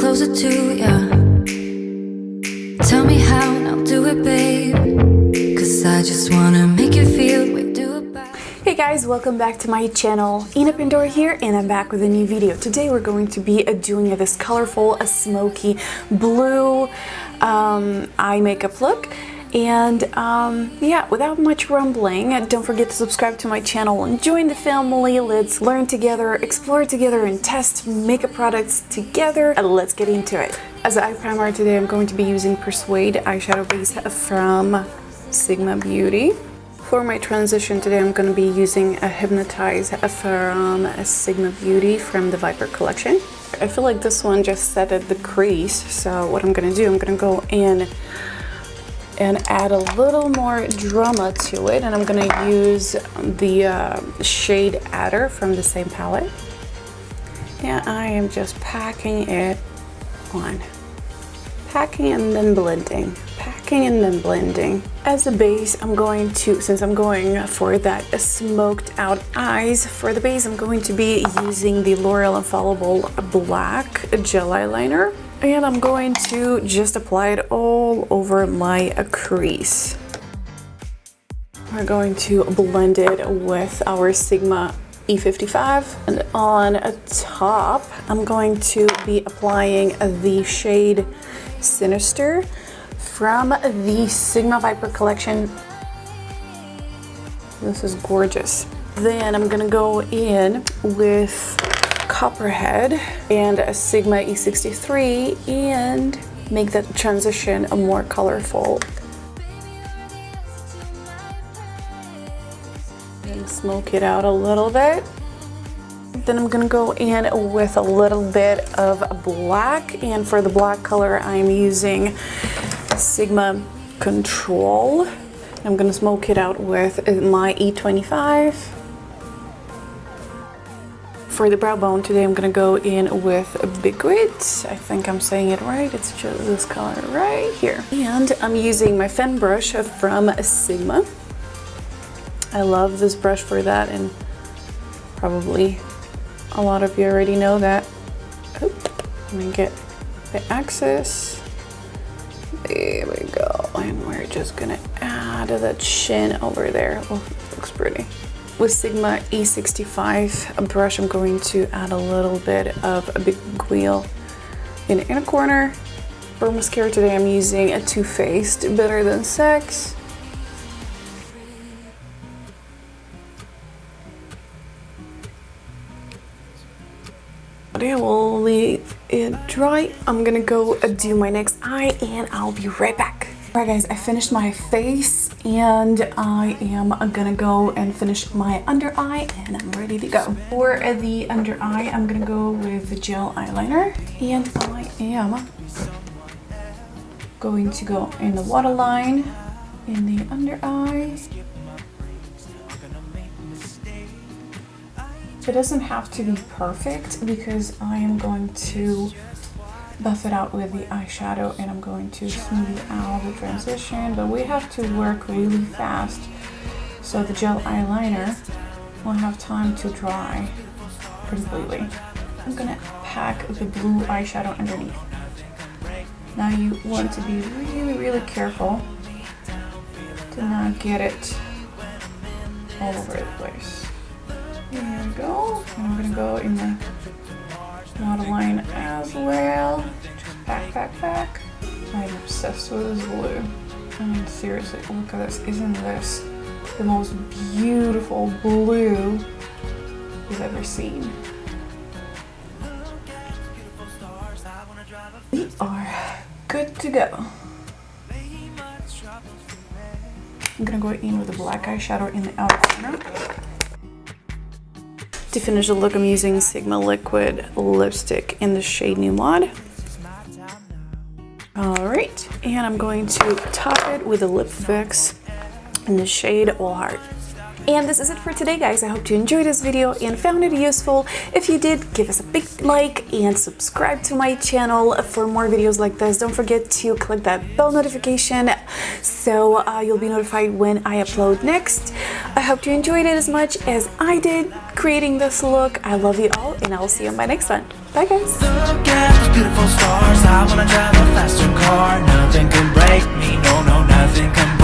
closer to ya. Tell me how and I'll do it, babe. Cause I just wanna make you feel we do it back. Hey guys, welcome back to my channel. Pandora here, and I'm back with a new video. Today we're going to be doing this colorful, smoky blue eye makeup look. And yeah, without much rumbling, don't forget to subscribe to my channel and join the family. Let's learn together, explore together, and test makeup products together. Let's get into it. As an eye primer today, I'm going to be using Persuade eyeshadow base from Sigma Beauty. For my transition today, I'm going to be using a Hypnotize from Sigma Beauty from the Viper collection. I feel like this one just set at the crease, so what I'm going to do, I'm going to go in and add a little more drama to it, and I'm going to use the shade Adder from the same palette. And I am just packing it on. Packing and then blending. Packing and then blending. As a base, I'm going to, since I'm going for that smoked out eyes, for the base I'm going to be using the L'Oreal Infallible Black Gel Eyeliner. And I'm going to just apply it all over my crease. We're going to blend it with our Sigma E55. And on top, I'm going to be applying the shade Sinister from the Sigma Viper collection. This is gorgeous. Then I'm gonna go in with Copperhead and a Sigma E63 and make that transition more colorful. And smoke it out a little bit. Then I'm gonna go in with a little bit of black, and for the black color I'm using Sigma Control. I'm gonna smoke it out with my E25. For the brow bone today, I'm gonna go in with Bigwit. I think I'm saying it right. It's just this color right here. And I'm using my fan brush from Sigma. I love this brush for that, and probably a lot of you already know that. Oop, let me get the axis. There we go. And we're just gonna add the chin over there. Oh, looks pretty. With Sigma E65 a brush, I'm going to add a little bit of a big wheel in the inner corner. For mascara today, I'm using a Too Faced Better Than Sex. I will leave it dry. I'm gonna go do my next eye and I'll be right back. Alright guys, I finished my face and I am gonna go and finish my under eye and I'm ready to go. For the under eye, I'm gonna go with the gel eyeliner, and I am going to go in the waterline in the under eye. It doesn't have to be perfect because I am going to buff it out with the eyeshadow and I'm going to smooth out the transition, but we have to work really fast so the gel eyeliner will have time to dry completely. I'm gonna pack the blue eyeshadow underneath. Now you want to be really careful to not get it all over the place. There we go. And I'm gonna go in the waterline as well. Just pack. I'm obsessed with this blue. I mean, seriously, look at this. Isn't this the most beautiful blue you've ever seen? We are good to go. I'm gonna go in with the black eyeshadow in the outer corner. To finish the look, I'm using Sigma Liquid Lipstick in the shade New Mod. Alright, and I'm going to top it with a Lip Vex in the shade All Heart. And this is it for today, guys. I hope you enjoyed this video and found it useful. If you did, give us a big like and subscribe to my channel for more videos like this. Don't forget to click that bell notification so you'll be notified when I upload next. I hope you enjoyed it as much as I did creating this look. I love you all, and I'll see you in my next one. Bye, guys. stars. I wanna drive a faster car. Nothing can break me, no, no, nothing can